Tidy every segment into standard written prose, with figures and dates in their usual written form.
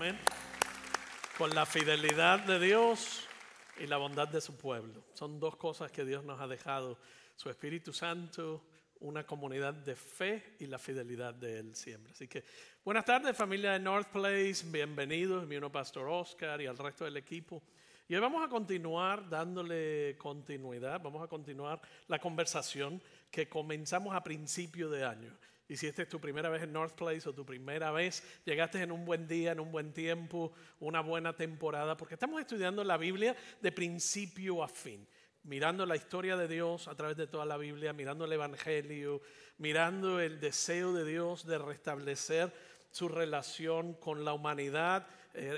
Amén. Con la fidelidad de Dios y la bondad de su pueblo. Son dos cosas que Dios nos ha dejado. Su Espíritu Santo, una comunidad de fe y la fidelidad de Él siempre. Así que buenas tardes, familia de North Place. Bienvenidos, mi hermano Pastor Oscar y al resto del equipo. Y hoy vamos a continuar dándole continuidad. Vamos a continuar la conversación que comenzamos a principio de año. Y si esta es tu primera vez en North Place o tu primera vez, llegaste en un buen día, en un buen tiempo, una buena temporada, porque estamos estudiando la Biblia de principio a fin, mirando la historia de Dios a través de toda la Biblia, mirando el Evangelio, mirando el deseo de Dios de restablecer su relación con la humanidad,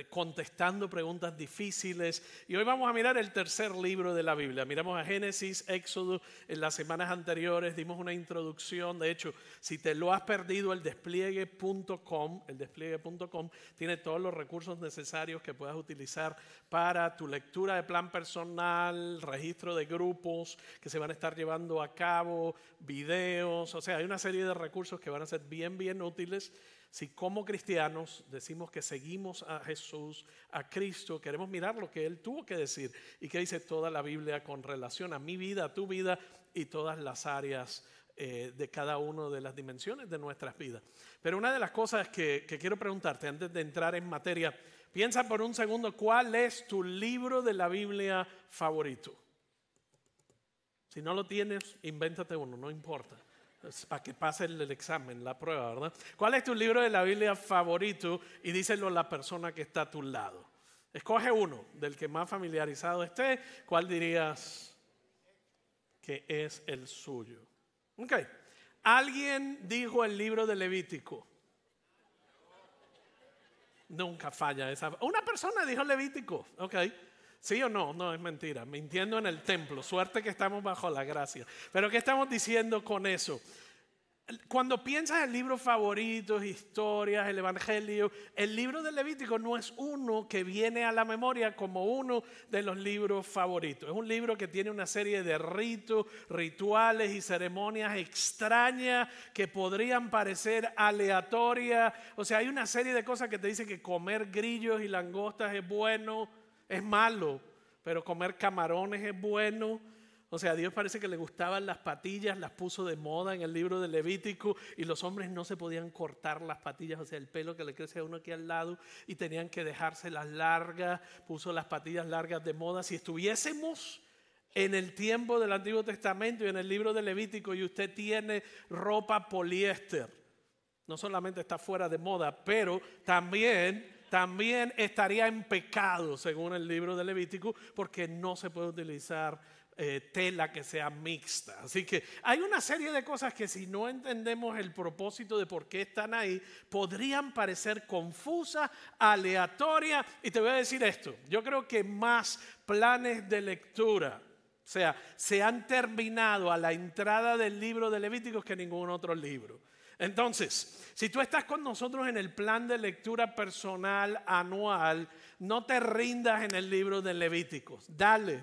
contestando preguntas difíciles. Y hoy vamos a mirar el tercer libro de la Biblia. Miramos a Génesis, Éxodo. En las semanas anteriores dimos una introducción. De hecho, si te lo has perdido, el despliegue.com tiene todos los recursos necesarios que puedas utilizar para tu lectura de plan personal, registro de grupos que se van a estar llevando a cabo, videos. O sea, hay una serie de recursos que van a ser bien útiles. Si como cristianos decimos que seguimos a Jesús, a Cristo, queremos mirar lo que Él tuvo que decir y que dice toda la Biblia con relación a mi vida, a tu vida y todas las áreas de cada una de las dimensiones de nuestras vidas. Pero una de las cosas que quiero preguntarte antes de entrar en materia, piensa por un segundo, ¿cuál es tu libro de la Biblia favorito? Si no lo tienes, invéntate uno, no importa. Para que pase el examen, la prueba, ¿verdad? ¿Cuál es tu libro de la Biblia favorito? Y díselo a la persona que está a tu lado. Escoge uno, del que más familiarizado esté. ¿Cuál dirías que es el suyo? Ok. ¿Alguien dijo el libro de Levítico? Nunca falla esa. Una persona dijo Levítico. Ok. ¿Sí o no? No, es mentira. Mintiendo en el templo. Suerte que estamos bajo la gracia. Pero ¿qué estamos diciendo con eso? Cuando piensas en libros favoritos, historias, el Evangelio, el libro de Levítico no es uno que viene a la memoria como uno de los libros favoritos. Es un libro que tiene una serie de ritos, rituales y ceremonias extrañas que podrían parecer aleatorias. O sea, hay una serie de cosas que te dicen que comer grillos y langostas es bueno, es malo, pero comer camarones es bueno. O sea, a Dios parece que le gustaban las patillas, las puso de moda en el libro de Levítico y los hombres no se podían cortar las patillas, o sea, el pelo que le crece a uno aquí al lado y tenían que dejárselas largas, puso las patillas largas de moda. Si estuviésemos en el tiempo del Antiguo Testamento y en el libro de Levítico y usted tiene ropa poliéster, no solamente está fuera de moda, pero también estaría en pecado según el libro de Levítico porque no se puede utilizar tela que sea mixta. Así que hay una serie de cosas que si no entendemos el propósito de por qué están ahí, podrían parecer confusas, aleatorias. Y te voy a decir esto, yo creo que más planes de lectura, o sea, se han terminado a la entrada del libro de Levíticos que ningún otro libro. Entonces, si tú estás con nosotros en el plan de lectura personal anual, no te rindas en el libro de Levíticos. Dale,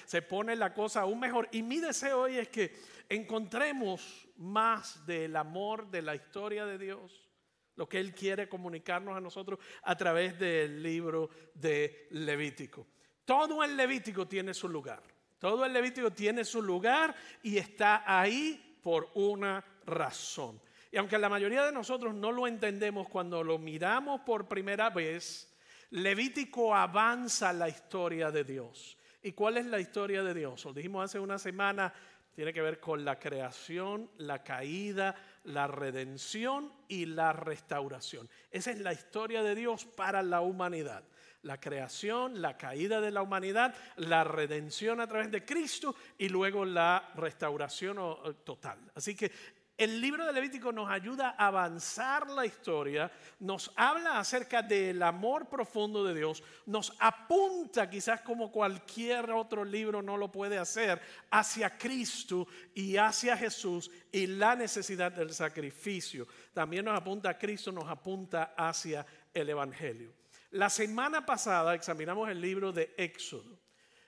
se pone la cosa aún mejor. Y mi deseo hoy es que encontremos más del amor de la historia de Dios, lo que Él quiere comunicarnos a nosotros a través del libro de Levítico. Todo el Levítico tiene su lugar. Todo el Levítico tiene su lugar y está ahí por una razón. Y aunque la mayoría de nosotros no lo entendemos cuando lo miramos por primera vez, Levítico avanza la historia de Dios. ¿Y cuál es la historia de Dios? Lo dijimos hace una semana, tiene que ver con la creación, la caída, la redención y la restauración. Esa es la historia de Dios para la humanidad. La creación, la caída de la humanidad, la redención a través de Cristo y luego la restauración total. Así que el libro de Levítico nos ayuda a avanzar la historia, nos habla acerca del amor profundo de Dios, nos apunta quizás como cualquier otro libro no lo puede hacer, hacia Cristo y hacia Jesús y la necesidad del sacrificio. También nos apunta a Cristo, nos apunta hacia el Evangelio. La semana pasada examinamos el libro de Éxodo.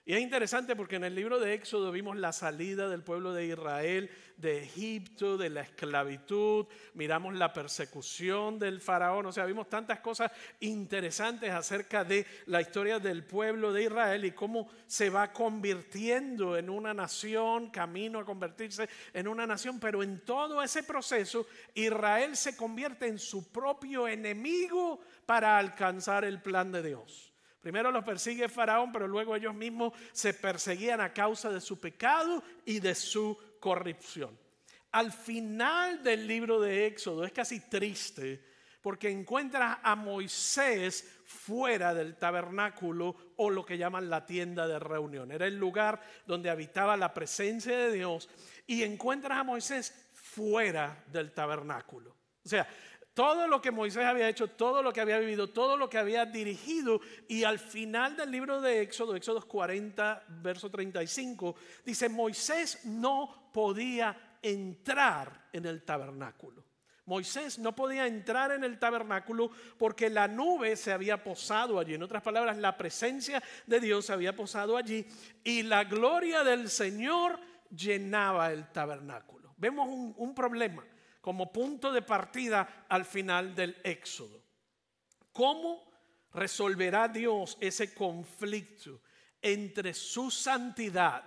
Y es interesante porque en el libro de Éxodo vimos la salida del pueblo de Israel de Egipto, de la esclavitud, miramos la persecución del faraón, o sea, vimos tantas cosas interesantes acerca de la historia del pueblo de Israel y cómo se va convirtiendo en una nación, camino a convertirse en una nación, pero en todo ese proceso Israel se convierte en su propio enemigo para alcanzar el plan de Dios. Primero los persigue Faraón, pero luego ellos mismos se perseguían a causa de su pecado y de su corrupción. Al final del libro de Éxodo es casi triste porque encuentras a Moisés fuera del tabernáculo o lo que llaman la tienda de reunión. Era el lugar donde habitaba la presencia de Dios y encuentras a Moisés fuera del tabernáculo. O sea, todo lo que Moisés había hecho, todo lo que había vivido, todo lo que había dirigido, y al final del libro de Éxodo, Éxodo 40, verso 35, dice: Moisés no podía entrar en el tabernáculo. Moisés no podía entrar en el tabernáculo porque la nube se había posado allí. En otras palabras, la presencia de Dios se había posado allí y la gloria del Señor llenaba el tabernáculo. Vemos un problema como punto de partida al final del Éxodo. ¿Cómo resolverá Dios ese conflicto entre su santidad,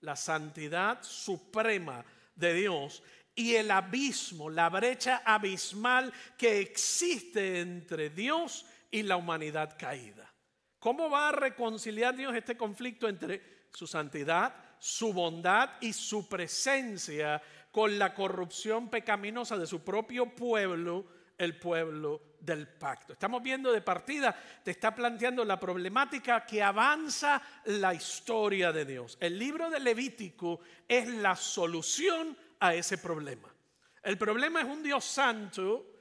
la santidad suprema de Dios, y el abismo, la brecha abismal que existe entre Dios y la humanidad caída? ¿Cómo va a reconciliar Dios este conflicto entre su santidad, su bondad y su presencia con la corrupción pecaminosa de su propio pueblo, el pueblo del pacto? Estamos viendo de partida, te está planteando la problemática que avanza la historia de Dios. El libro de Levítico es la solución a ese problema. El problema es un Dios santo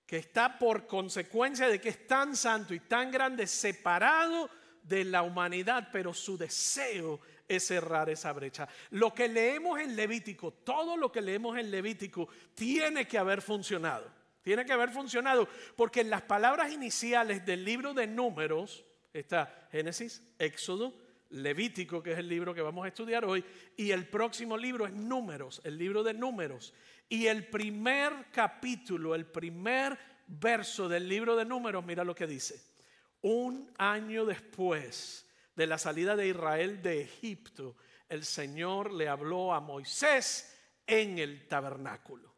que está, por consecuencia de que es tan santo y tan grande, separado de la humanidad, pero su deseo es cerrar esa brecha. Lo que leemos en Levítico, todo lo que leemos en Levítico tiene que haber funcionado. Tiene que haber funcionado porque en las palabras iniciales del libro de Números está Génesis, Éxodo, Levítico, que es el libro que vamos a estudiar hoy, y el próximo libro es Números, el libro de Números. Y el primer capítulo, el primer verso del libro de Números, mira lo que dice: un año después de la salida de Israel de Egipto, el Señor le habló a Moisés en el tabernáculo.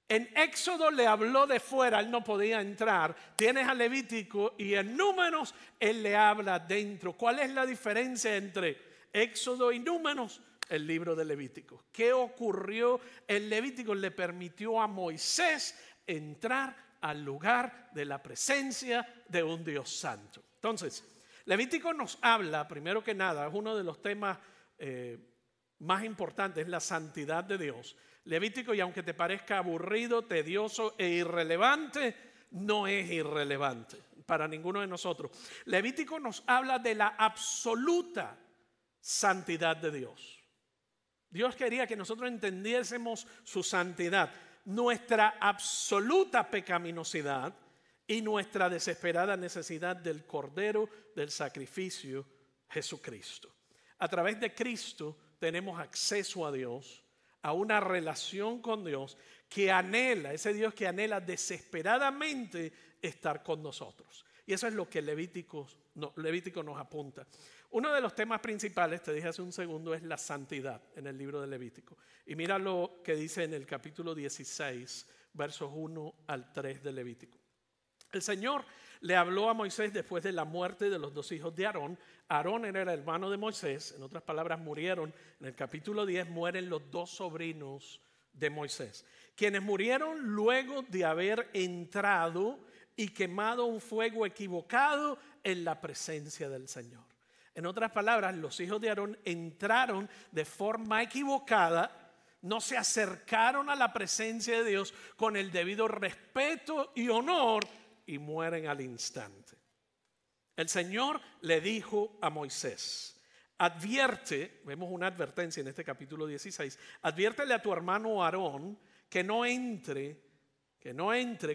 En Éxodo le habló de fuera, él no podía entrar. Tienes a Levítico y en Números él le habla dentro. ¿Cuál es la diferencia entre Éxodo y Números? El libro de Levítico. ¿Qué ocurrió? El Levítico le permitió a Moisés entrar al lugar de la presencia de un Dios santo. Entonces, Levítico nos habla, primero que nada, es uno de los temas más importantes, la santidad de Dios. Levítico, y aunque te parezca aburrido, tedioso e irrelevante, no es irrelevante para ninguno de nosotros. Levítico nos habla de la absoluta santidad de Dios. Dios quería que nosotros entendiésemos su santidad, nuestra absoluta pecaminosidad y nuestra desesperada necesidad del Cordero, del sacrificio Jesucristo. A través de Cristo tenemos acceso a Dios, a una relación con Dios que anhela, ese Dios que anhela desesperadamente estar con nosotros. Y eso es lo que Levítico nos apunta. Uno de los temas principales, te dije hace un segundo, es la santidad en el libro de Levítico. Y mira lo que dice en el capítulo 16, versos 1 al 3 de Levítico. El Señor le habló a Moisés después de la muerte de los dos hijos de Aarón. Aarón era el hermano de Moisés. En otras palabras, murieron. En el capítulo 10 mueren los dos sobrinos de Moisés, quienes murieron luego de haber entrado y quemado un fuego equivocado en la presencia del Señor. En otras palabras, los hijos de Aarón entraron de forma equivocada, no se acercaron a la presencia de Dios con el debido respeto y honor y mueren al instante. El Señor le dijo a Moisés: advierte, vemos una advertencia en este capítulo 16, adviértele a tu hermano Aarón que no entre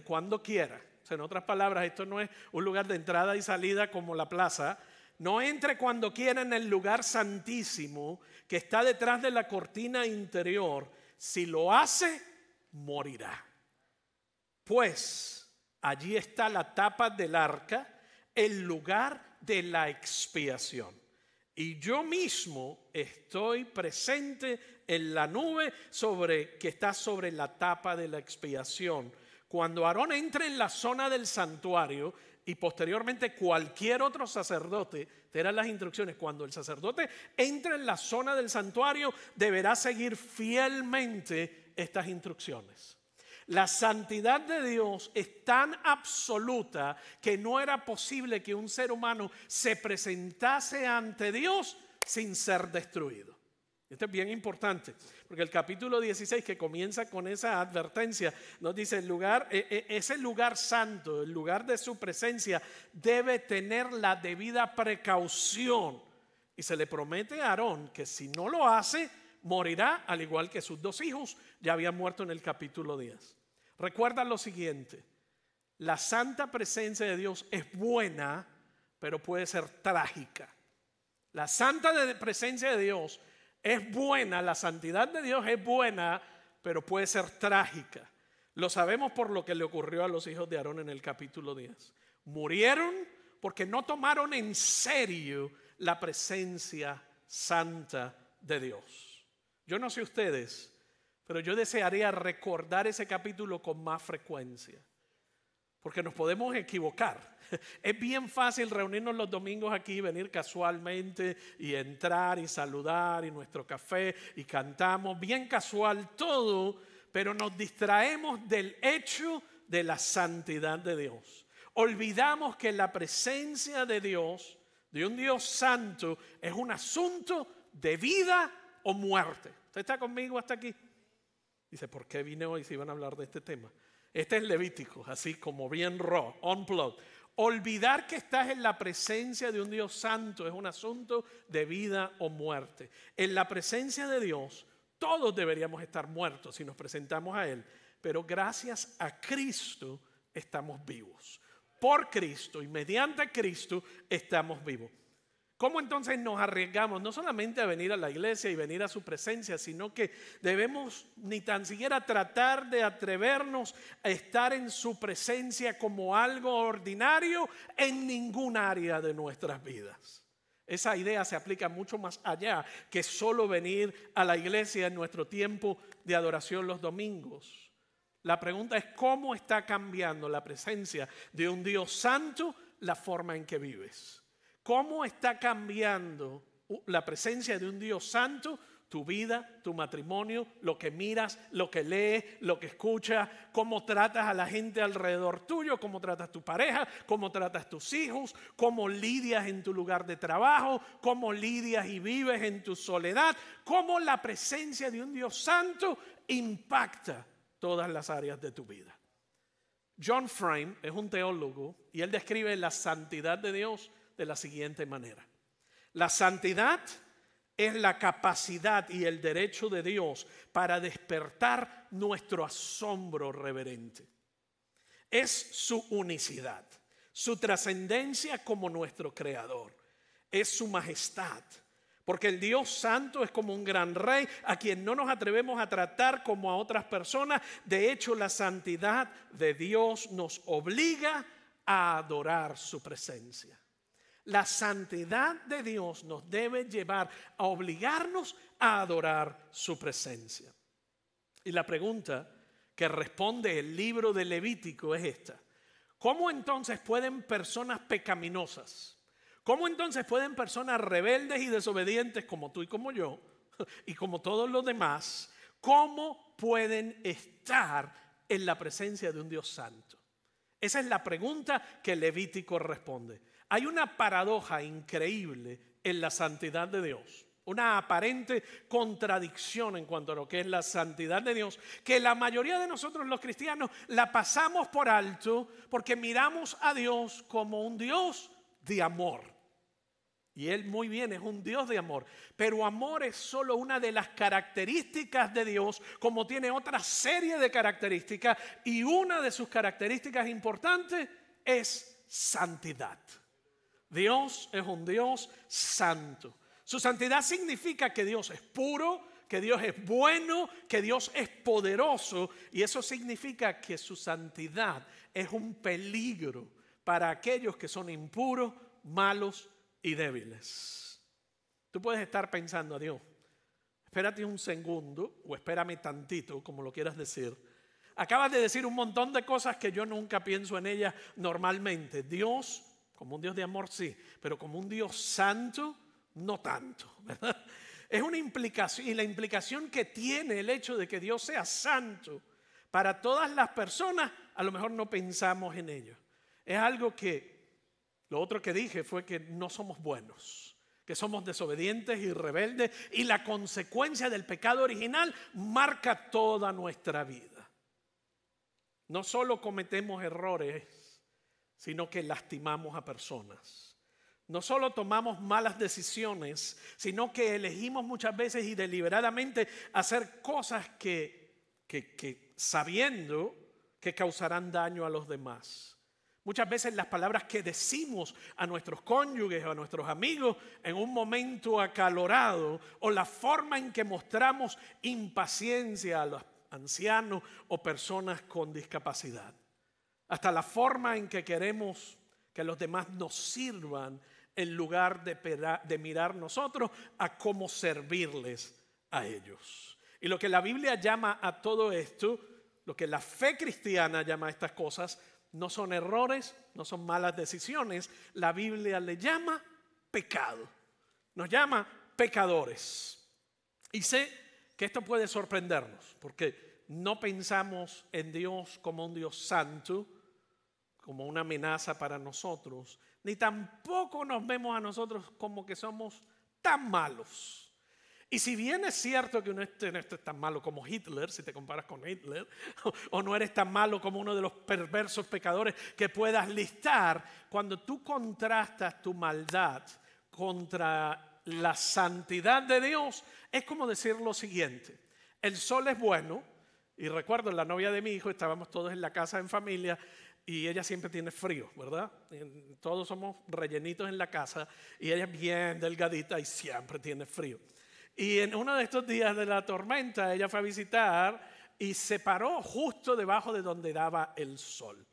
cuando quiera. O sea, en otras palabras, esto no es un lugar de entrada y salida como la plaza. No entre cuando quiera en el lugar santísimo que está detrás de la cortina interior. Si lo hace, morirá. Pues allí está la tapa del arca, el lugar de la expiación. Y yo mismo estoy presente en la nube que está sobre la tapa de la expiación. Cuando Aarón entre en la zona del santuario y posteriormente cualquier otro sacerdote, te eran las instrucciones, cuando el sacerdote entre en la zona del santuario deberá seguir fielmente estas instrucciones. La santidad de Dios es tan absoluta que no era posible que un ser humano se presentase ante Dios sin ser destruido. Esto es bien importante, porque el capítulo 16, que comienza con esa advertencia, nos dice ese lugar santo, el lugar de su presencia, debe tener la debida precaución. Y se le promete a Aarón que si no lo hace, morirá, al igual que sus 2 hijos ya habían muerto en el capítulo 10. Recuerda lo siguiente: la santa presencia de Dios es buena, pero puede ser trágica. La santa presencia de Dios es buena, la santidad de Dios es buena, pero puede ser trágica. Lo sabemos por lo que le ocurrió a los hijos de Aarón en el capítulo 10. Murieron porque no tomaron en serio la presencia santa de Dios. Yo no sé ustedes, pero yo desearía recordar ese capítulo con más frecuencia, porque nos podemos equivocar. Es bien fácil reunirnos los domingos aquí, venir casualmente y entrar y saludar y nuestro café y cantamos, bien casual todo, pero nos distraemos del hecho de la santidad de Dios. Olvidamos que la presencia de Dios, de un Dios santo, es un asunto de vida o muerte. ¿Usted está conmigo hasta aquí? Dice, ¿por qué vine hoy si iban a hablar de este tema? Este es Levítico, así como bien raw, unplugged. Olvidar que estás en la presencia de un Dios santo es un asunto de vida o muerte. En la presencia de Dios, todos deberíamos estar muertos si nos presentamos a Él. Pero gracias a Cristo estamos vivos. Por Cristo y mediante Cristo estamos vivos. ¿Cómo entonces nos arriesgamos no solamente a venir a la iglesia y venir a su presencia, sino que debemos ni tan siquiera tratar de atrevernos a estar en su presencia como algo ordinario en ningún área de nuestras vidas? Esa idea se aplica mucho más allá que solo venir a la iglesia en nuestro tiempo de adoración los domingos. La pregunta es, ¿cómo está cambiando la presencia de un Dios santo la forma en que vives? ¿Cómo está cambiando la presencia de un Dios santo tu vida, tu matrimonio, lo que miras, lo que lees, lo que escuchas, cómo tratas a la gente alrededor tuyo, cómo tratas a tu pareja, cómo tratas a tus hijos, cómo lidias en tu lugar de trabajo, cómo lidias y vives en tu soledad, cómo la presencia de un Dios santo impacta todas las áreas de tu vida? John Frame es un teólogo y él describe la santidad de Dios de la siguiente manera. La santidad es la capacidad y el derecho de Dios para despertar nuestro asombro reverente. Es su unicidad, su trascendencia como nuestro creador, es su majestad. Porque el Dios santo es como un gran rey a quien no nos atrevemos a tratar como a otras personas. De hecho, la santidad de Dios nos obliga a adorar su presencia. La santidad de Dios nos debe llevar a obligarnos a adorar su presencia. Y la pregunta que responde el libro de Levítico es esta: ¿cómo entonces pueden personas pecaminosas, cómo entonces pueden personas rebeldes y desobedientes como tú y como yo, y como todos los demás, cómo pueden estar en la presencia de un Dios santo? Esa es la pregunta que Levítico responde. Hay una paradoja increíble en la santidad de Dios, una aparente contradicción en cuanto a lo que es la santidad de Dios, que la mayoría de nosotros los cristianos la pasamos por alto porque miramos a Dios como un Dios de amor. Y Él muy bien es un Dios de amor, pero amor es solo una de las características de Dios, como tiene otra serie de características, y una de sus características importantes es santidad. Dios es un Dios santo. Su santidad significa que Dios es puro, que Dios es bueno, que Dios es poderoso, y eso significa que su santidad es un peligro para aquellos que son impuros, malos y débiles. Tú puedes estar pensando, a Dios, espérate un segundo o espérame tantito, como lo quieras decir. Acabas de decir un montón de cosas que yo nunca pienso en ellas normalmente. Dios, como un Dios de amor, sí, pero como un Dios santo, no tanto, ¿verdad? Es una implicación, y la implicación que tiene el hecho de que Dios sea santo para todas las personas, a lo mejor no pensamos en ello. Es algo que, lo otro que dije fue que no somos buenos, que somos desobedientes y rebeldes, y la consecuencia del pecado original marca toda nuestra vida. No solo cometemos errores, sino que lastimamos a personas. No solo tomamos malas decisiones, sino que elegimos muchas veces y deliberadamente hacer cosas que sabiendo que causarán daño a los demás. Muchas veces las palabras que decimos a nuestros cónyuges o a nuestros amigos en un momento acalorado, o la forma en que mostramos impaciencia a los ancianos o personas con discapacidad. Hasta la forma en que queremos que los demás nos sirvan en lugar de mirar nosotros a cómo servirles a ellos. Y lo que la Biblia llama a todo esto, lo que la fe cristiana llama a estas cosas, no son errores, no son malas decisiones. La Biblia le llama pecado. Nos llama pecadores. Y sé que esto puede sorprendernos, porque no pensamos en Dios como un Dios santo, como una amenaza para nosotros, ni tampoco nos vemos a nosotros como que somos tan malos. Y si bien es cierto que no es tan malo como Hitler, si te comparas con Hitler, o no eres tan malo como uno de los perversos pecadores que puedas listar, cuando tú contrastas tu maldad contra la santidad de Dios, es como decir lo siguiente: el sol es bueno, y recuerdo la novia de mi hijo, estábamos todos en la casa en familia, y ella siempre tiene frío, ¿verdad? Todos somos rellenitos en la casa y ella es bien delgadita y siempre tiene frío. Y en uno de estos días de la tormenta ella fue a visitar y se paró justo debajo de donde daba el sol.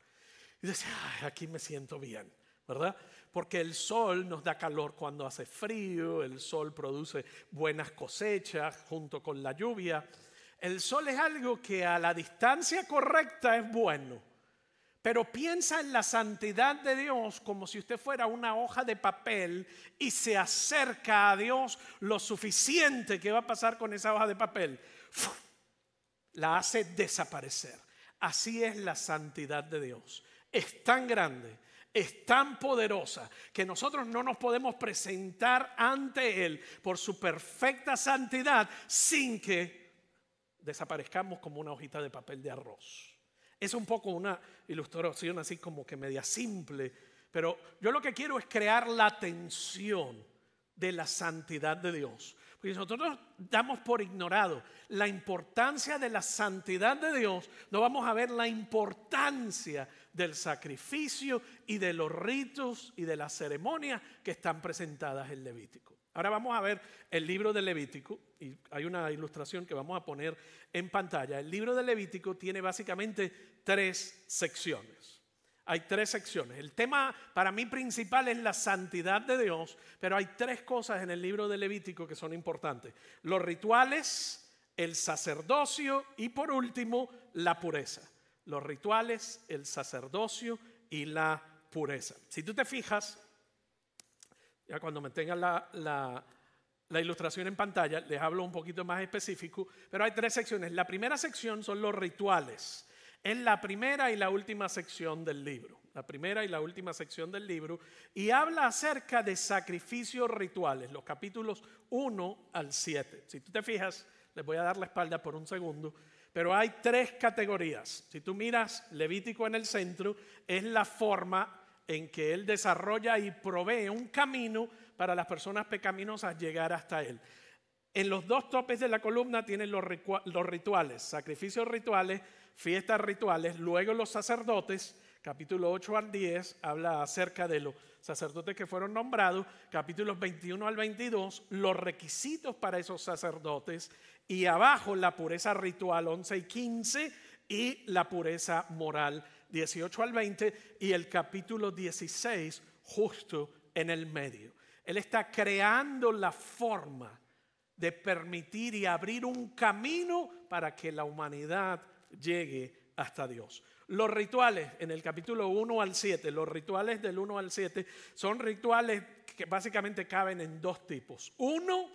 Y decía, ay, aquí me siento bien, ¿verdad? Porque el sol nos da calor cuando hace frío, el sol produce buenas cosechas junto con la lluvia. El sol es algo que a la distancia correcta es bueno. Pero piensa en la santidad de Dios como si usted fuera una hoja de papel y se acerca a Dios lo suficiente. ¿Qué va a pasar con esa hoja de papel? La hace desaparecer. Así es la santidad de Dios. Es tan grande, es tan poderosa, que nosotros no nos podemos presentar ante Él por su perfecta santidad sin que desaparezcamos como una hojita de papel de arroz. Es un poco una ilustración así como que media simple, pero yo lo que quiero es crear la tensión de la santidad de Dios. Porque nosotros damos por ignorado la importancia de la santidad de Dios, no vamos a ver la importancia del sacrificio y de los ritos y de las ceremonias que están presentadas en Levítico. Ahora vamos a ver el libro de Levítico, y hay una ilustración que vamos a poner en pantalla. El libro de Levítico tiene básicamente 3 secciones. Hay 3 secciones. El tema para mí principal es la santidad de Dios, pero hay 3 cosas en el libro de Levítico que son importantes: los rituales, el sacerdocio y por último la pureza. Los rituales, el sacerdocio y la pureza. Si tú te fijas, ya cuando me tengan la ilustración en pantalla, les hablo un poquito más específico, pero hay 3 secciones. La primera sección son los rituales. Es la primera y la última sección del libro. La primera y la última sección del libro. Y habla acerca de sacrificios rituales, los capítulos 1 al 7. Si tú te fijas, les voy a dar la espalda por un segundo, pero hay 3 categorías. Si tú miras Levítico en el centro, es la forma en que Él desarrolla y provee un camino para las personas pecaminosas llegar hasta Él. En los 2 topes de la columna tienen los rituales, sacrificios rituales, fiestas rituales, luego los sacerdotes, Capítulo 8 al 10 habla acerca de los sacerdotes que fueron nombrados. Capítulos 21 al 22, los requisitos para esos sacerdotes. Y abajo la pureza ritual 11 y 15 y la pureza moral 18 al 20. Y el capítulo 16 justo en el medio. Él está creando la forma de permitir y abrir un camino para que la humanidad llegue hasta Dios. Los rituales en el capítulo 1 al 7, los rituales del 1 al 7 son rituales que básicamente caben en dos tipos. Uno,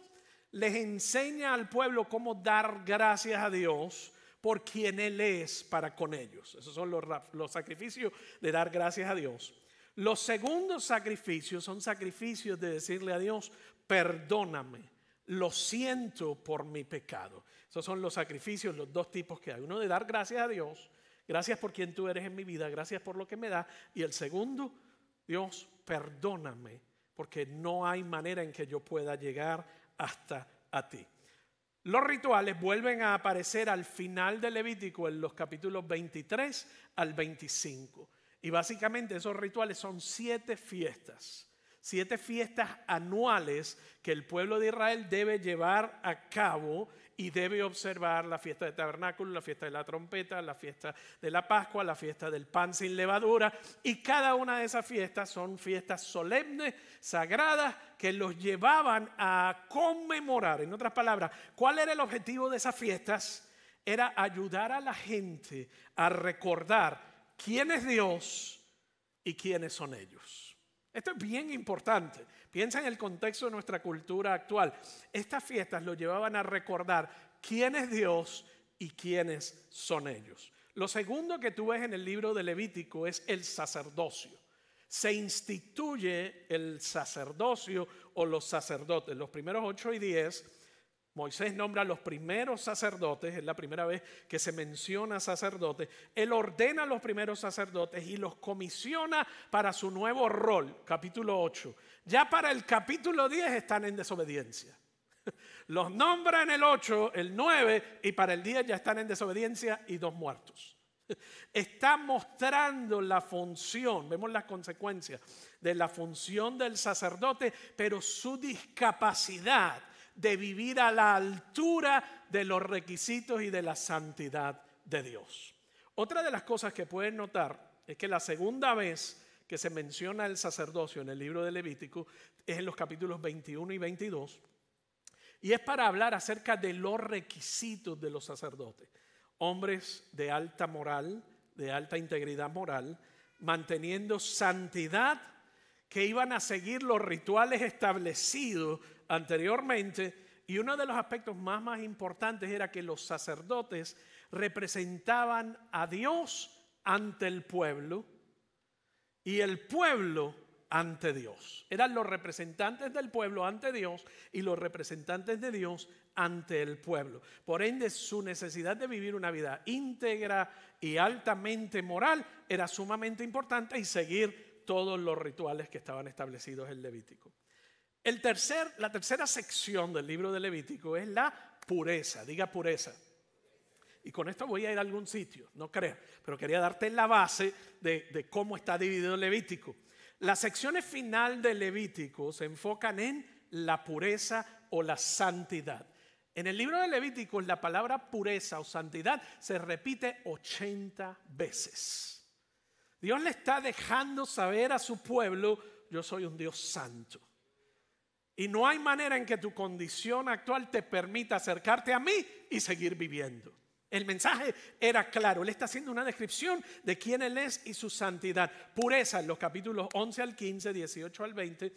les enseña al pueblo cómo dar gracias a Dios por quien Él es para con ellos. Esos son los sacrificios de dar gracias a Dios. Los segundos sacrificios son sacrificios de decirle a Dios, perdóname, lo siento por mi pecado. Esos son los sacrificios, los dos tipos que hay. Uno de dar gracias a Dios, gracias por quien tú eres en mi vida, gracias por lo que me da. Y el segundo, Dios, perdóname, porque no hay manera en que yo pueda llegar hasta a ti. Los rituales vuelven a aparecer al final de Levítico en los capítulos 23 al 25. Y básicamente esos rituales son 7 fiestas. 7 fiestas anuales que el pueblo de Israel debe llevar a cabo y debe observar: la fiesta de tabernáculo, la fiesta de la trompeta, la fiesta de la Pascua, la fiesta del pan sin levadura. Y cada una de esas fiestas son fiestas solemnes, sagradas, que los llevaban a conmemorar. En otras palabras, ¿cuál era el objetivo de esas fiestas? Era ayudar a la gente a recordar quién es Dios y quiénes son ellos. Esto es bien importante. Piensa en el contexto de nuestra cultura actual. Estas fiestas lo llevaban a recordar quién es Dios y quiénes son ellos. Lo segundo que tú ves en el libro de Levítico es el sacerdocio. Se instituye el sacerdocio o los sacerdotes. Los primeros 8 y 10, Moisés nombra a los primeros sacerdotes. Es la primera vez que se menciona sacerdotes. Él ordena a los primeros sacerdotes y los comisiona para su nuevo rol. Capítulo 8. Ya para el capítulo 10 están en desobediencia. Los nombra en el 8, el 9, y para el 10 ya están en desobediencia y 2 muertos. Está mostrando la función, vemos las consecuencias de la función del sacerdote, pero su discapacidad de vivir a la altura de los requisitos y de la santidad de Dios. Otra de las cosas que pueden notar es que la segunda vez que se menciona el sacerdocio en el libro de Levítico es en los capítulos 21 y 22, y es para hablar acerca de los requisitos de los sacerdotes. Hombres de alta moral, de alta integridad moral, manteniendo santidad, que iban a seguir los rituales establecidos anteriormente. Y uno de los aspectos más importantes era que los sacerdotes representaban a Dios ante el pueblo y el pueblo ante Dios. Eran los representantes del pueblo ante Dios y los representantes de Dios ante el pueblo. Por ende, su necesidad de vivir una vida íntegra y altamente moral era sumamente importante, y seguir todos los rituales que estaban establecidos en Levítico. La tercera sección del libro de Levítico es la pureza. Diga pureza. Y con esto voy a ir a algún sitio, no creas, pero quería darte la base de cómo está dividido Levítico. Las secciones final de Levítico se enfocan en la pureza o la santidad. En el libro de Levítico la palabra pureza o santidad se repite 80 veces. Dios le está dejando saber a su pueblo: yo soy un Dios santo. Y no hay manera en que tu condición actual te permita acercarte a mí y seguir viviendo. El mensaje era claro. Él está haciendo una descripción de quién Él es y su santidad. Pureza en los capítulos 11 al 15, 18 al 20.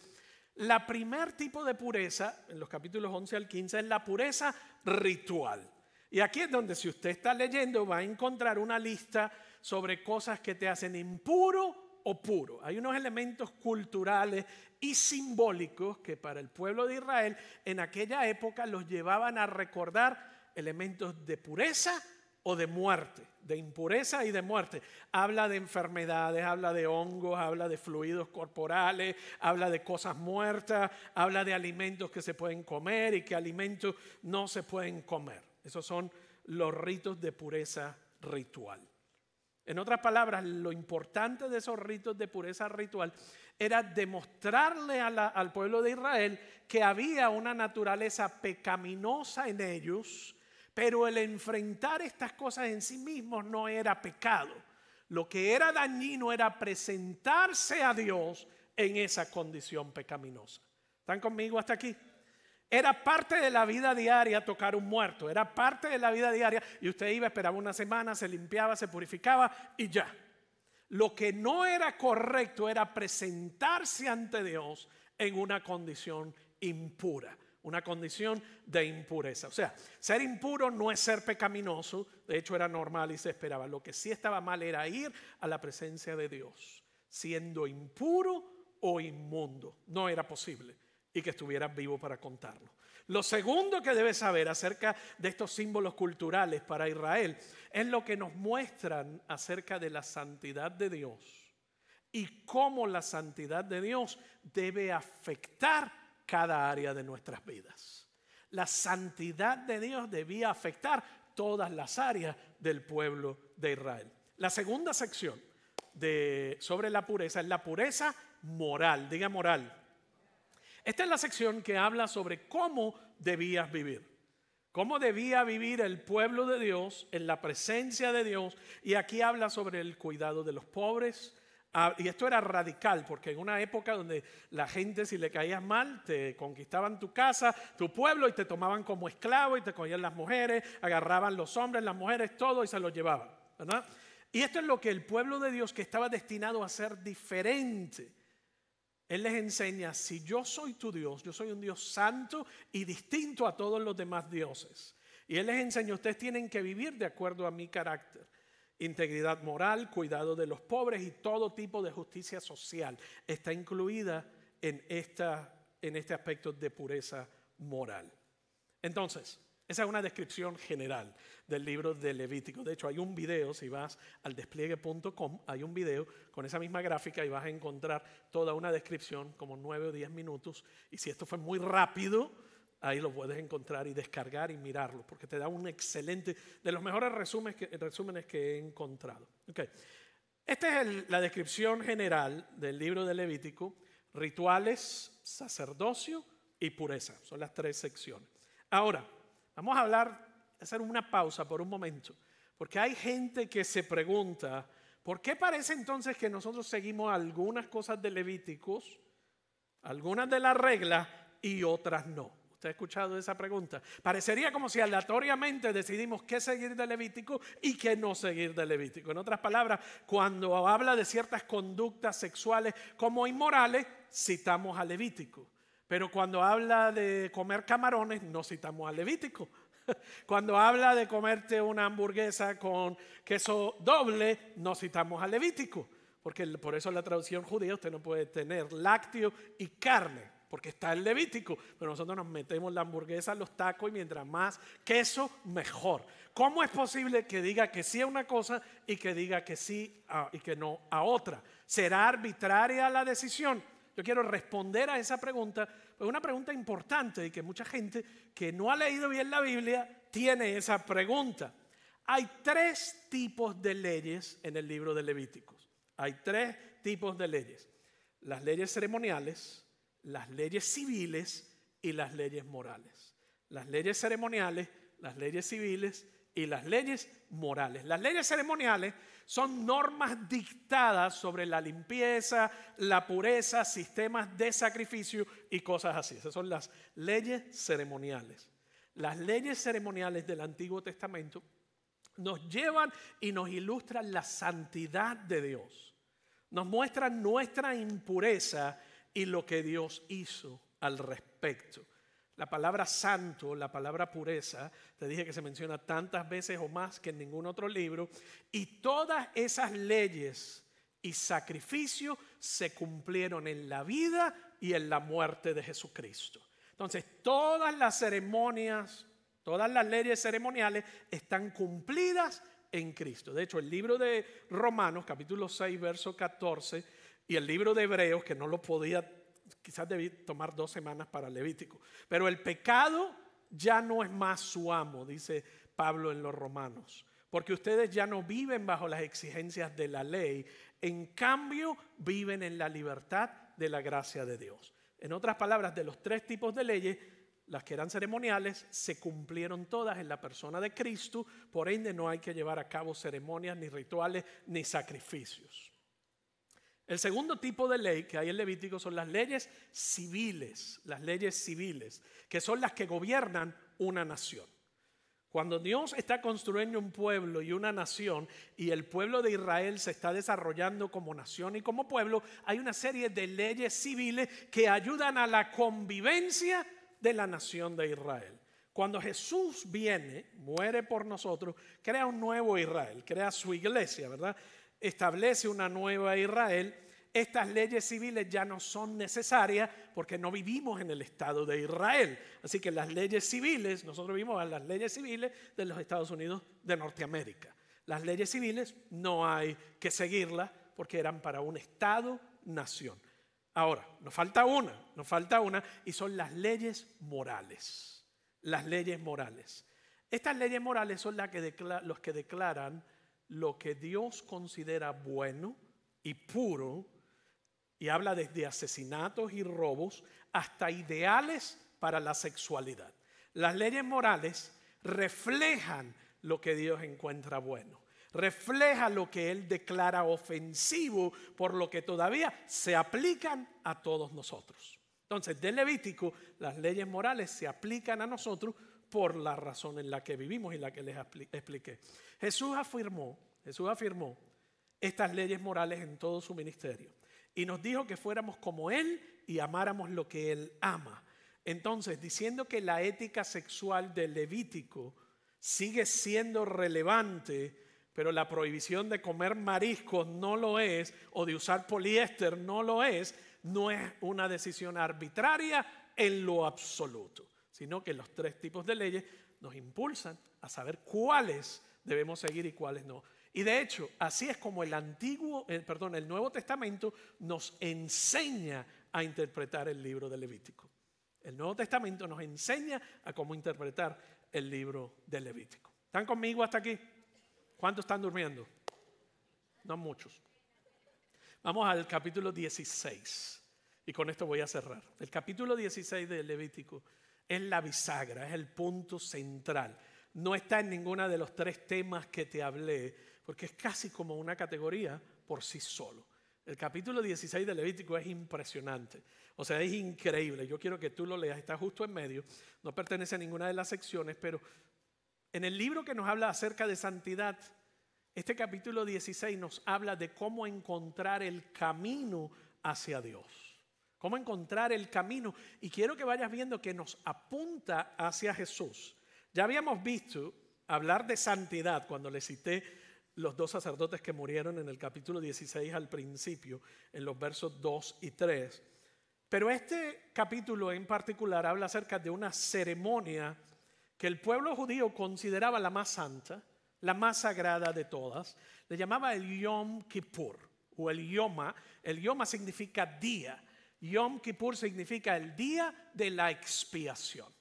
La primer tipo de pureza en los capítulos 11 al 15 es la pureza ritual. Y aquí es donde, si usted está leyendo, va a encontrar una lista sobre cosas que te hacen impuro o puro. Hay unos elementos culturales y simbólicos que para el pueblo de Israel en aquella época los llevaban a recordar elementos de pureza o de muerte, de impureza y de muerte. Habla de enfermedades, habla de hongos, habla de fluidos corporales, habla de cosas muertas, habla de alimentos que se pueden comer y que alimentos no se pueden comer. Esos son los ritos de pureza ritual. En otras palabras, lo importante de esos ritos de pureza ritual era demostrarle al pueblo de Israel que había una naturaleza pecaminosa en ellos, pero el enfrentar estas cosas en sí mismos no era pecado. Lo que era dañino era presentarse a Dios en esa condición pecaminosa. ¿Están conmigo hasta aquí? Era parte de la vida diaria tocar un muerto, era parte de la vida diaria y usted iba, esperaba una semana, se limpiaba, se purificaba y ya. Lo que no era correcto era presentarse ante Dios en una condición impura, una condición de impureza. O sea, ser impuro no es ser pecaminoso, de hecho era normal y se esperaba. Lo que sí estaba mal era ir a la presencia de Dios, siendo impuro o inmundo. No era posible. Y que estuvieras vivo para contarlo. Lo segundo que debes saber acerca de estos símbolos culturales para Israel es lo que nos muestran acerca de la santidad de Dios y cómo la santidad de Dios debe afectar cada área de nuestras vidas. La santidad de Dios debía afectar todas las áreas del pueblo de Israel. La segunda sección sobre la pureza es la pureza moral. Diga moral. Esta es la sección que habla sobre cómo debías vivir. Cómo debía vivir el pueblo de Dios en la presencia de Dios. Y aquí habla sobre el cuidado de los pobres. Y esto era radical porque en una época donde la gente, si le caías mal, te conquistaban tu casa, tu pueblo y te tomaban como esclavo y te cogían las mujeres, agarraban los hombres, las mujeres, todo y se los llevaban, ¿verdad? Y esto es lo que el pueblo de Dios, que estaba destinado a ser diferente, Él les enseña: si yo soy tu Dios, yo soy un Dios santo y distinto a todos los demás dioses. Y Él les enseña: ustedes tienen que vivir de acuerdo a mi carácter. Integridad moral, cuidado de los pobres y todo tipo de justicia social está incluida en este aspecto de pureza moral. Entonces, esa es una descripción general del libro de Levítico. De hecho, hay un video, si vas al despliegue.com, hay un video con esa misma gráfica y vas a encontrar toda una descripción, como 9 o 10 minutos. Y si esto fue muy rápido, ahí lo puedes encontrar y descargar y mirarlo, porque te da un excelente, de los mejores resúmenes que he encontrado. Okay. Esta es la descripción general del libro de Levítico: rituales, sacerdocio y pureza. Son las 3 secciones. Ahora, vamos a hacer una pausa por un momento, porque hay gente que se pregunta: ¿por qué parece entonces que nosotros seguimos algunas cosas de Levíticos, algunas de las reglas y otras no? ¿Usted ha escuchado esa pregunta? Parecería como si aleatoriamente decidimos qué seguir de Levítico y qué no seguir de Levítico. En otras palabras, cuando habla de ciertas conductas sexuales como inmorales, citamos a Levítico. Pero cuando habla de comer camarones, no citamos a Levítico. Cuando habla de comerte una hamburguesa con queso doble, no citamos a Levítico. Porque por eso en la traducción judía usted no puede tener lácteo y carne, porque está el Levítico. Pero nosotros nos metemos la hamburguesa, los tacos, y mientras más queso, mejor. ¿Cómo es posible que diga que sí a una cosa y que diga que sí y que no a otra? ¿Será arbitraria la decisión? Yo quiero responder a esa pregunta, pues una pregunta importante y que mucha gente que no ha leído bien la Biblia tiene esa pregunta. Hay 3 tipos de leyes en el libro de Levíticos. Hay 3 tipos de leyes: las leyes ceremoniales, las leyes civiles y las leyes morales. Las leyes ceremoniales, las leyes civiles y las leyes morales. Las leyes ceremoniales son normas dictadas sobre la limpieza, la pureza, sistemas de sacrificio y cosas así. Esas son las leyes ceremoniales. Las leyes ceremoniales del Antiguo Testamento nos llevan y nos ilustran la santidad de Dios. Nos muestran nuestra impureza y lo que Dios hizo al respecto. La palabra santo, la palabra pureza, te dije que se menciona tantas veces o más que en ningún otro libro, y todas esas leyes y sacrificios se cumplieron en la vida y en la muerte de Jesucristo. Entonces, todas las ceremonias, todas las leyes ceremoniales están cumplidas en Cristo. De hecho, el libro de Romanos, capítulo 6, verso 14, y el libro de Hebreos, que no lo podía, quizás debí tomar 2 semanas para Levítico, pero el pecado ya no es más su amo, dice Pablo en los Romanos, porque ustedes ya no viven bajo las exigencias de la ley, en cambio viven en la libertad de la gracia de Dios. En otras palabras, de los 3 tipos de leyes, las que eran ceremoniales se cumplieron todas en la persona de Cristo, por ende no hay que llevar a cabo ceremonias, ni rituales, ni sacrificios. El segundo tipo de ley que hay en Levítico son las leyes civiles, que son las que gobiernan una nación. Cuando Dios está construyendo un pueblo y una nación y el pueblo de Israel se está desarrollando como nación y como pueblo, hay una serie de leyes civiles que ayudan a la convivencia de la nación de Israel. Cuando Jesús viene, muere por nosotros, crea un nuevo Israel, crea su iglesia, ¿verdad? Establece una nueva Israel. Estas leyes civiles ya no son necesarias porque no vivimos en el Estado de Israel. Así que las leyes civiles, nosotros vivimos en las leyes civiles de los Estados Unidos de Norteamérica. Las leyes civiles no hay que seguirlas porque eran para un Estado-nación. Ahora, nos falta una y son las leyes morales. Las leyes morales. Estas leyes morales son los que declaran lo que Dios considera bueno y puro, y habla desde asesinatos y robos hasta ideales para la sexualidad. Las leyes morales reflejan lo que Dios encuentra bueno, refleja lo que Él declara ofensivo, por lo que todavía se aplican a todos nosotros. Entonces, de Levítico, las leyes morales se aplican a nosotros por la razón en la que vivimos y la que les expliqué. Jesús afirmó estas leyes morales en todo su ministerio y nos dijo que fuéramos como Él y amáramos lo que Él ama. Entonces, diciendo que la ética sexual del Levítico sigue siendo relevante, pero la prohibición de comer mariscos no lo es, o de usar poliéster no lo es una decisión arbitraria en lo absoluto, sino que los 3 tipos de leyes nos impulsan a saber cuáles debemos seguir y cuáles no. Y de hecho, así es como el Nuevo Testamento nos enseña a interpretar el libro de Levítico. El Nuevo Testamento nos enseña a cómo interpretar el libro de Levítico. ¿Están conmigo hasta aquí? ¿Cuántos están durmiendo? No muchos. Vamos al capítulo 16 y con esto voy a cerrar. El capítulo 16 de Levítico es la bisagra, es el punto central. No está en ninguno de los 3 temas que te hablé, porque es casi como una categoría por sí solo. El capítulo 16 de Levítico es impresionante, o sea, es increíble. Yo quiero que tú lo leas, está justo en medio, no pertenece a ninguna de las secciones, pero en el libro que nos habla acerca de santidad, este capítulo 16 nos habla de cómo encontrar el camino hacia Dios. Cómo encontrar el camino. Y quiero que vayas viendo que nos apunta hacia Jesús. Ya habíamos visto hablar de santidad cuando le cité los 2 sacerdotes que murieron en el capítulo 16 al principio, en los versos 2 y 3. Pero este capítulo en particular habla acerca de una ceremonia que el pueblo judío consideraba la más santa, la más sagrada de todas. Le llamaba el Yom Kippur o el Yoma. El Yoma significa día. Yom Kippur significa el día de la expiación.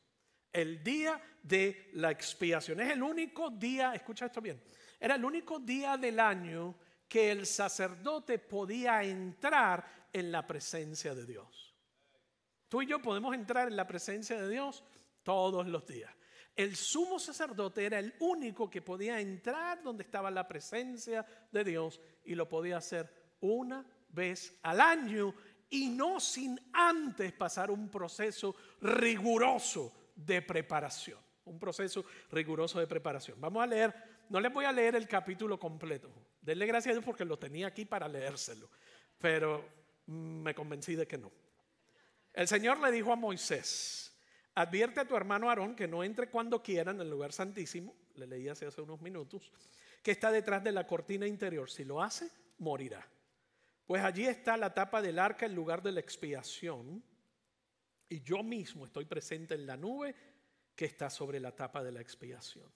El día de la expiación. Es el único día, escucha esto bien, era el único día del año que el sacerdote podía entrar en la presencia de Dios. Tú y yo podemos entrar en la presencia de Dios todos los días. El sumo sacerdote era el único que podía entrar donde estaba la presencia de Dios y lo podía hacer una vez al año y no sin antes pasar un proceso riguroso de preparación. Un proceso riguroso de preparación. Vamos a leer, no les voy a leer el capítulo completo. Denle gracias a Dios porque lo tenía aquí para leérselo, pero me convencí de que no. El Señor le dijo a Moisés: advierte a tu hermano Aarón que no entre cuando quiera en el lugar santísimo, le leí hace unos minutos, que está detrás de la cortina interior. Si lo hace, morirá. Pues allí está la tapa del arca, el lugar de la expiación, y yo mismo estoy presente en la nube que está sobre la tapa de la expiación.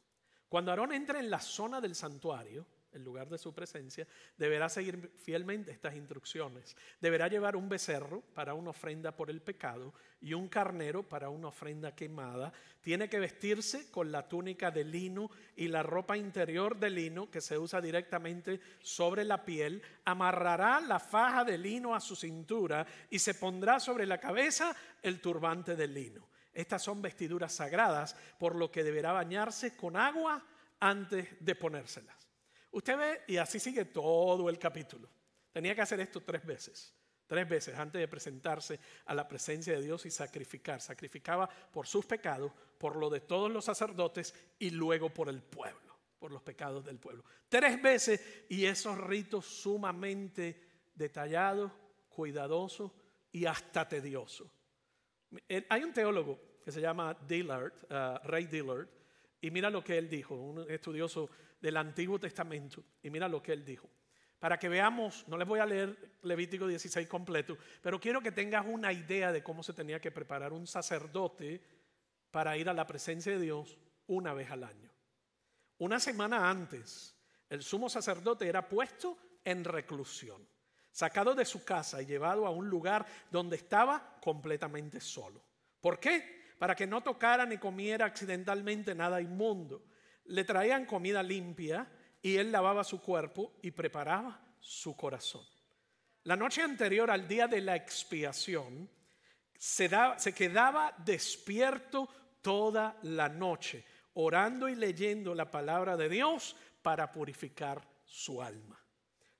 Cuando Aarón entre en la zona del santuario, el lugar de su presencia, deberá seguir fielmente estas instrucciones. Deberá llevar un becerro para una ofrenda por el pecado y un carnero para una ofrenda quemada. Tiene que vestirse con la túnica de lino y la ropa interior de lino que se usa directamente sobre la piel. Amarrará la faja de lino a su cintura y se pondrá sobre la cabeza el turbante de lino. Estas son vestiduras sagradas, por lo que deberá bañarse con agua antes de ponérselas. Usted ve, y así sigue todo el capítulo. Tenía que hacer esto 3 veces. 3 veces antes de presentarse a la presencia de Dios y sacrificar. Sacrificaba por sus pecados, por lo de todos los sacerdotes y luego por el pueblo, por los pecados del pueblo. 3 veces, y esos ritos sumamente detallados, cuidadosos y hasta tediosos. Hay un teólogo que se llama Dillard, Ray Dillard, y mira lo que él dijo, un estudioso del Antiguo Testamento, y mira lo que él dijo. Para que veamos, no les voy a leer Levítico 16 completo, pero quiero que tengas una idea de cómo se tenía que preparar un sacerdote para ir a la presencia de Dios una vez al año. Una semana antes, el sumo sacerdote era puesto en reclusión, sacado de su casa y llevado a un lugar donde estaba completamente solo. ¿Por qué? Para que no tocara ni comiera accidentalmente nada inmundo. Le traían comida limpia y él lavaba su cuerpo y preparaba su corazón. La noche anterior al día de la expiación, se quedaba despierto toda la noche, orando y leyendo la palabra de Dios para purificar su alma.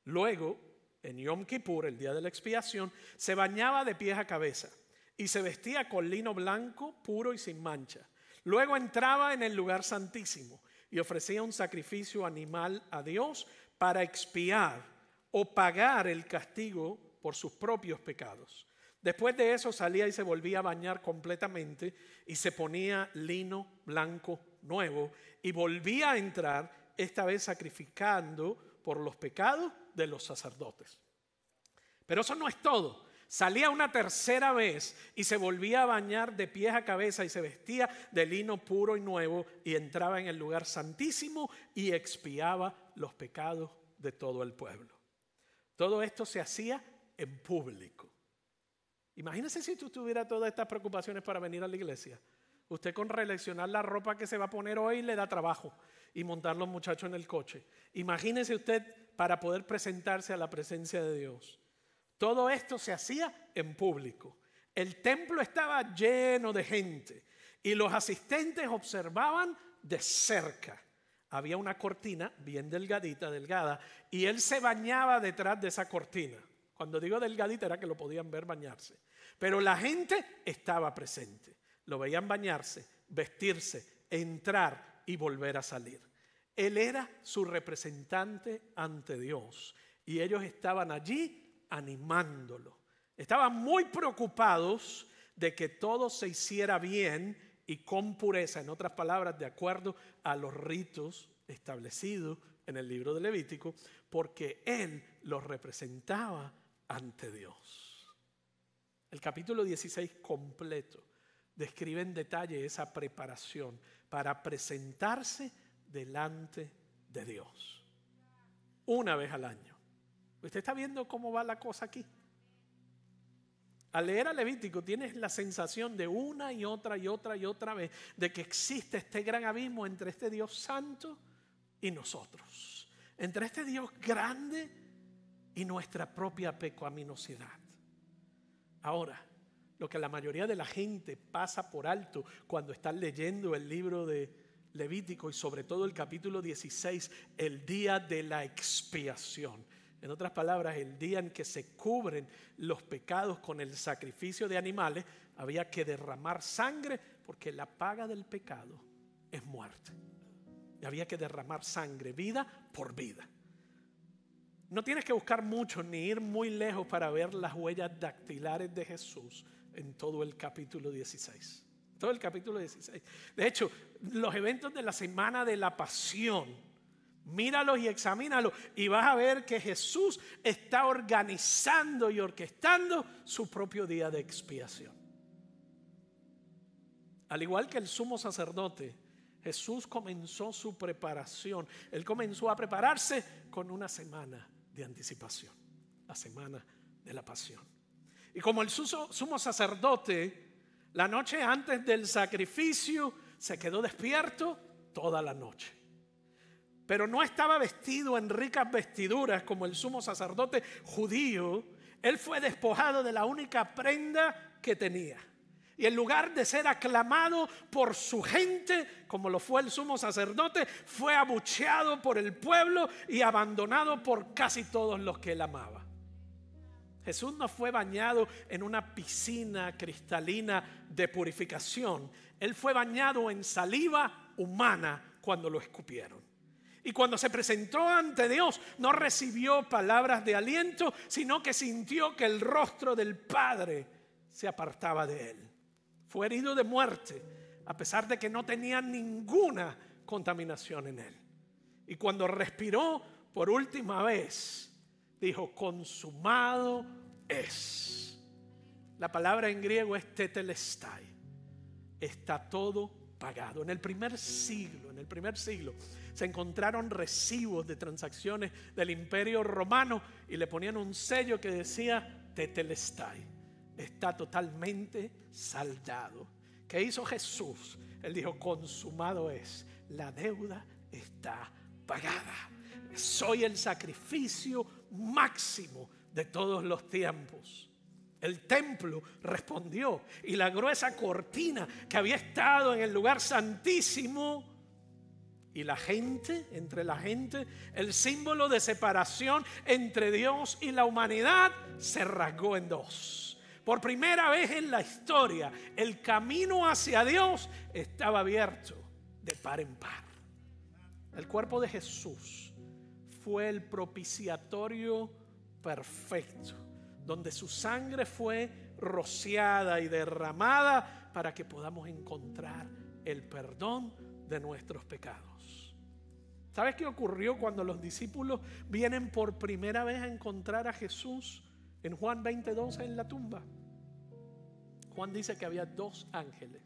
Luego, en Yom Kippur, el día de la expiación, se bañaba de pies a cabeza y se vestía con lino blanco, puro y sin mancha. Luego entraba en el lugar santísimo y ofrecía un sacrificio animal a Dios para expiar o pagar el castigo por sus propios pecados. Después de eso salía y se volvía a bañar completamente y se ponía lino blanco nuevo y volvía a entrar, esta vez sacrificando por los pecados de los sacerdotes. Pero eso no es todo. Salía una tercera vez y se volvía a bañar de pies a cabeza y se vestía de lino puro y nuevo y entraba en el lugar santísimo y expiaba los pecados de todo el pueblo. Todo esto se hacía en público. Imagínese si tú tuvieras todas estas preocupaciones para venir a la iglesia. Usted con reeleccionar la ropa que se va a poner hoy le da trabajo y montar los muchachos en el coche. Imagínese usted para poder presentarse a la presencia de Dios. Todo esto se hacía en público. El templo estaba lleno de gente y los asistentes observaban de cerca. Había una cortina bien delgada, y él se bañaba detrás de esa cortina. Cuando digo delgadita era que lo podían ver bañarse. Pero la gente estaba presente. Lo veían bañarse, vestirse, entrar y volver a salir. Él era su representante ante Dios y ellos estaban allí animándolo. Estaban muy preocupados de que todo se hiciera bien y con pureza, en otras palabras, de acuerdo a los ritos establecidos en el libro de Levítico, porque él los representaba ante Dios. El capítulo 16 completo describe en detalle esa preparación para presentarse delante de Dios una vez al año. ¿Usted está viendo cómo va la cosa aquí? Al leer a Levítico tienes la sensación de una y otra vez de que existe este gran abismo entre este Dios santo y nosotros, entre este Dios grande y nuestra propia pecaminosidad. Ahora, lo que la mayoría de la gente pasa por alto cuando están leyendo el libro de Levítico y sobre todo el capítulo 16, el día de la expiación. En otras palabras, el día en que se cubren los pecados con el sacrificio de animales, había que derramar sangre porque la paga del pecado es muerte. Y había que derramar sangre, vida por vida. No tienes que buscar mucho ni ir muy lejos para ver las huellas dactilares de Jesús en todo el capítulo 16. Todo el capítulo 16. De hecho, los eventos de la semana de la pasión, míralos y examínalos y vas a ver que Jesús está organizando y orquestando su propio día de expiación. Al igual que el sumo sacerdote, Jesús comenzó su preparación. Él comenzó a prepararse con una semana de anticipación, la semana de la pasión. Y como el sumo sacerdote, la noche antes del sacrificio se quedó despierto toda la noche. Pero no estaba vestido en ricas vestiduras como el sumo sacerdote judío. Él fue despojado de la única prenda que tenía. Y en lugar de ser aclamado por su gente, como lo fue el sumo sacerdote, fue abucheado por el pueblo y abandonado por casi todos los que él amaba. Jesús no fue bañado en una piscina cristalina de purificación. Él fue bañado en saliva humana cuando lo escupieron. Y cuando se presentó ante Dios, no recibió palabras de aliento, sino que sintió que el rostro del Padre se apartaba de él. Fue herido de muerte, a pesar de que no tenía ninguna contaminación en él. Y cuando respiró por última vez, dijo: consumado es. La palabra en griego es tetelestai. Está todo pagado. En el primer siglo se encontraron recibos de transacciones del Imperio Romano y le ponían un sello que decía tetelestai. Está totalmente saldado. ¿Qué hizo Jesús? Él dijo: consumado es. La deuda está pagada. Soy el sacrificio máximo de todos los tiempos. El templo respondió, y la gruesa cortina que había estado en el lugar santísimo y la gente, entre la gente, el símbolo de separación entre Dios y la humanidad, se rasgó en dos. Por primera vez en la historia, el camino hacia Dios estaba abierto de par en par. El cuerpo de Jesús fue el propiciatorio perfecto, donde su sangre fue rociada y derramada para que podamos encontrar el perdón de nuestros pecados. ¿Sabes qué ocurrió cuando los discípulos vienen por primera vez a encontrar a Jesús en Juan 20:12 en la tumba? Juan dice que había 2 ángeles.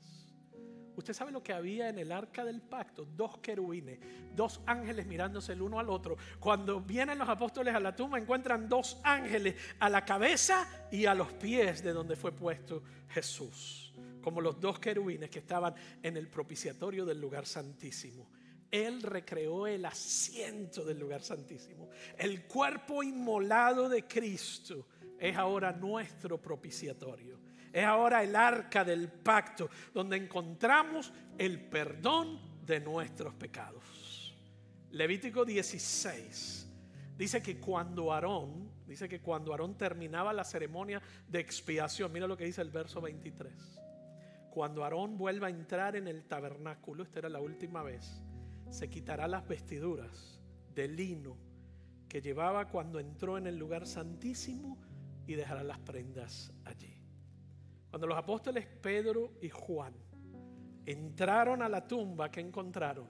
¿Usted sabe lo que había en el arca del pacto? 2 querubines, 2 ángeles mirándose el uno al otro. Cuando vienen los apóstoles a la tumba, encuentran 2 ángeles a la cabeza y a los pies de donde fue puesto Jesús, como los 2 querubines que estaban en el propiciatorio del lugar santísimo. Él recreó el asiento del lugar santísimo. El cuerpo inmolado de Cristo es ahora nuestro propiciatorio. Es ahora el arca del pacto, donde encontramos el perdón de nuestros pecados. Levítico 16 dice que cuando Aarón terminaba la ceremonia de expiación, mira lo que dice el verso 23. Cuando Aarón vuelva a entrar en el tabernáculo, esta era la última vez, se quitará las vestiduras de lino que llevaba cuando entró en el lugar santísimo y dejará las prendas allí. Cuando los apóstoles Pedro y Juan entraron a la tumba, ¿qué encontraron?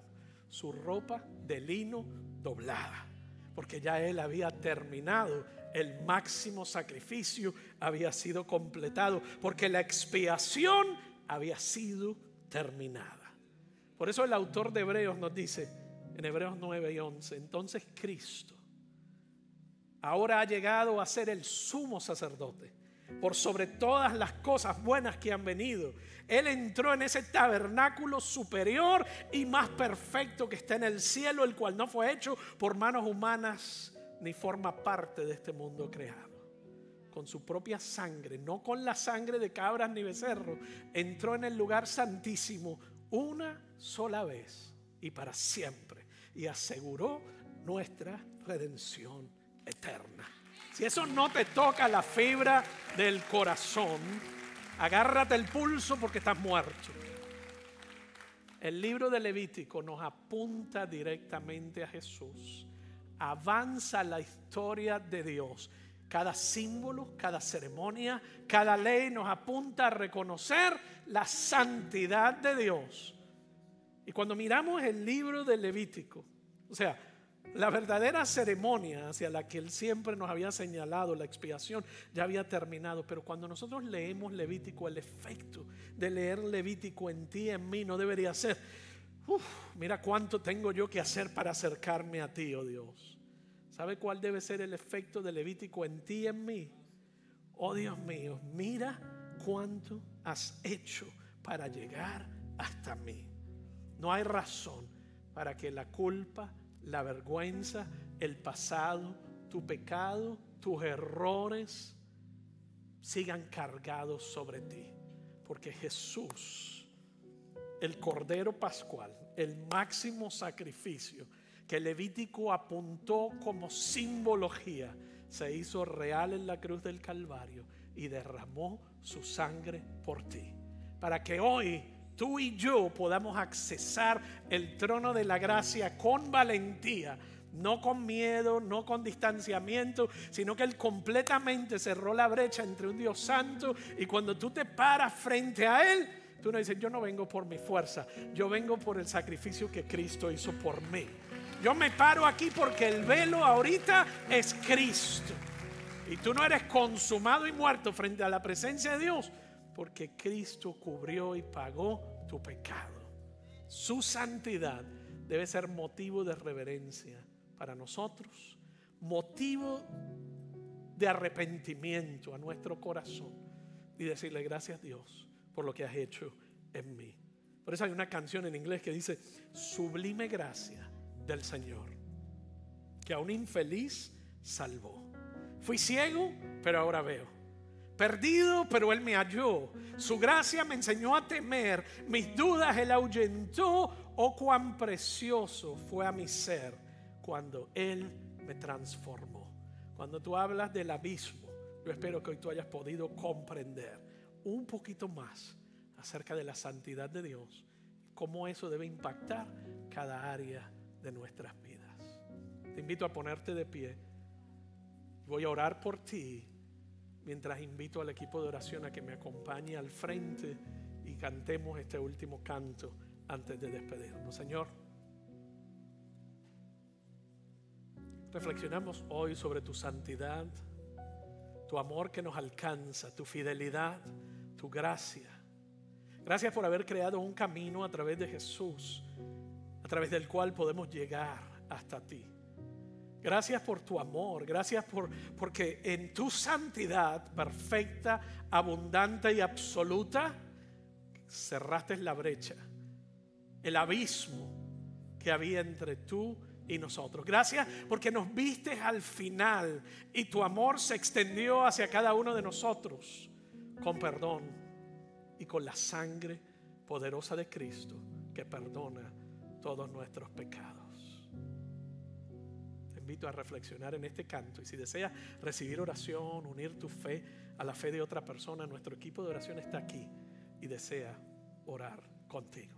Su ropa de lino doblada, porque ya él había terminado. El máximo sacrificio había sido completado, porque la expiación había sido terminada. Por eso el autor de Hebreos nos dice en Hebreos 9:11, entonces Cristo ahora ha llegado a ser el sumo sacerdote por sobre todas las cosas buenas que han venido. Él entró en ese tabernáculo superior y más perfecto que está en el cielo, el cual no fue hecho por manos humanas ni forma parte de este mundo creado. Con su propia sangre, no con la sangre de cabras ni becerros, entró en el lugar santísimo una sola vez y para siempre, y aseguró nuestra redención eterna. Si eso no te toca la fibra del corazón, agárrate el pulso porque estás muerto. El libro de Levítico nos apunta directamente a Jesús. Avanza la historia de Dios. Cada símbolo, cada ceremonia, cada ley nos apunta a reconocer la santidad de Dios. Y cuando miramos el libro de Levítico, o sea, la verdadera ceremonia hacia la que Él siempre nos había señalado, la expiación, ya había terminado. Pero cuando nosotros leemos Levítico, el efecto de leer Levítico en ti y en mí no debería ser: Mira cuánto tengo yo que hacer para acercarme a ti, oh Dios. ¿Sabe cuál debe ser el efecto de Levítico en ti y en mí? Oh Dios mío, mira cuánto has hecho para llegar hasta mí. No hay razón para que la culpa, la vergüenza, el pasado, tu pecado, tus errores sigan cargados sobre ti. Porque Jesús, el Cordero Pascual, el máximo sacrificio que Levítico apuntó como simbología, se hizo real en la cruz del Calvario y derramó su sangre por ti. Para que hoy tú y yo podamos accesar el trono de la gracia con valentía, no con miedo, no con distanciamiento, sino que Él completamente cerró la brecha entre un Dios santo, y cuando tú te paras frente a Él, tú no dices: yo no vengo por mi fuerza, yo vengo por el sacrificio que Cristo hizo por mí. Yo me paro aquí porque el velo ahorita es Cristo. Y tú no eres consumado y muerto frente a la presencia de Dios, porque Cristo cubrió y pagó tu pecado. Su santidad debe ser motivo de reverencia para nosotros, motivo de arrepentimiento a nuestro corazón, y decirle: gracias, Dios, por lo que has hecho en mí. Por eso hay una canción en inglés que dice: sublime gracia del Señor, que a un infeliz salvó. Fui ciego, pero ahora veo. Perdido, pero Él me halló. Su gracia me enseñó a temer. Mis dudas Él ahuyentó. Oh, cuán precioso fue a mi ser cuando Él me transformó. Cuando tú hablas del abismo, yo espero que hoy tú hayas podido comprender un poquito más acerca de la santidad de Dios, cómo eso debe impactar cada área de nuestras vidas. Te invito a ponerte de pie. Voy a orar por ti, mientras invito al equipo de oración a que me acompañe al frente y cantemos este último canto antes de despedirnos. Señor, reflexionamos hoy sobre tu santidad, tu amor que nos alcanza, tu fidelidad, tu gracia. Gracias por haber creado un camino a través de Jesús, a través del cual podemos llegar hasta ti. Gracias por tu amor, gracias porque en tu santidad perfecta, abundante y absoluta, cerraste la brecha, el abismo que había entre tú y nosotros. Gracias porque nos viste al final y tu amor se extendió hacia cada uno de nosotros con perdón y con la sangre poderosa de Cristo que perdona todos nuestros pecados. Te invito a reflexionar en este canto, y si deseas recibir oración, unir tu fe a la fe de otra persona, nuestro equipo de oración está aquí y desea orar contigo.